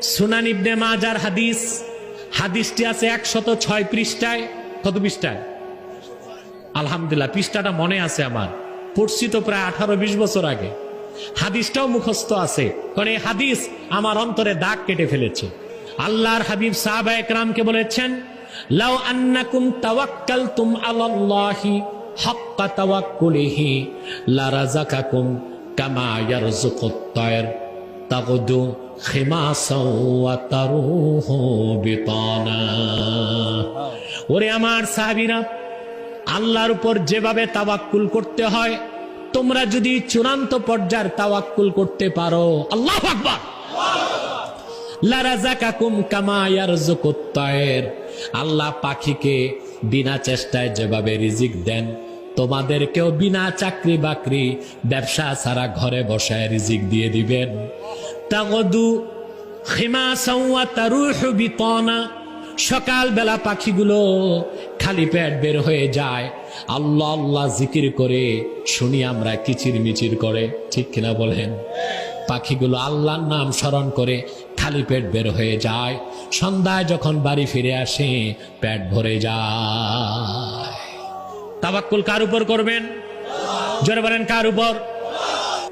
সুনান ইবনে মাজার হাদিস, হাদিসটি আছে 106 পৃষ্ঠায়। কত পৃষ্ঠায়? আলহামদুলিল্লাহ, পৃষ্ঠাটা মনে আছে আমার, পড়ছি তো প্রায় 18-20 বছর আগে। হাদিসটাও মুখস্থ আছে, কারণ এই হাদিস আমার অন্তরে দাগ কেটে ফেলেছে। আল্লাহর হাবিব সাহাবা একরামকে বলেছেন, লাউ আন্নাকুম তাওয়াক্কালতুম আলাল্লাহি হাক্কা তাওয়াক্কুলিহি লারাযাকাকুম কামা ইয়ারযুকুত তায়র তাগদু খিমাসাও ওয়া তারুহু বিতানা। ওরে আমার সাহাবীরা, আল্লাহর উপর যেভাবে তাওয়াক্কুল করতে হয়, তোমরা যদি চূড়ান্ত পর্যায়ের তাওয়াক্কুল করতে পারো, আল্লাহু আকবার, লারাযাকাকুম কামা ইয়ারযুকুত তায়র, আল্লাহ পাখিকে বিনা চেষ্টায় যেভাবে রিজিক দেন, তোমাদেরকেও বিনা চাকরি বাকরি ব্যবসা ছাড়া ঘরে বসায় রিজিক দিয়ে দিবেন। তাগদু খিমাসাও ওয়া তারুহু বিতানা, সকাল বেলা পাখিগুলো খালি পেট বের হয়ে যায়, আল্লাহ আল্লাহ জিকির করে, শুনি আমরা কিচির মিচির করে, ঠিক কিনা বলেন? পাখিগুলো আল্লাহর নাম স্মরণ করে খালি পেট বের হয়ে যায়, সন্ধ্যায় যখন বাড়ি ফিরে আসে পেট ভরে যায়। তাওয়াক্কুল কার উপর করবেন? জোরে বলেন, কার উপর?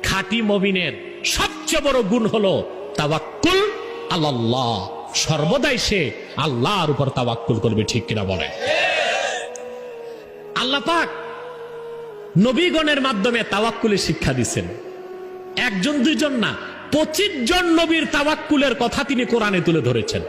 খাঁটি মুমিনের সবচেয়ে বড় গুণ হলো তাওয়াক্কুল আলাল্লাহ, সর্বদাই সে আল্লাহর উপর তাওয়াক্কুল করবে, ঠিক কিনা বলে? আল্লাহ পাক নবীগণের মাধ্যমে তাওয়াক্কুলের শিক্ষা দিয়েছেন। একজন দুইজন না, 25 জন নবীর তাওয়াক্কুলের কথা তিনি কোরআনে তুলে ধরেছেন।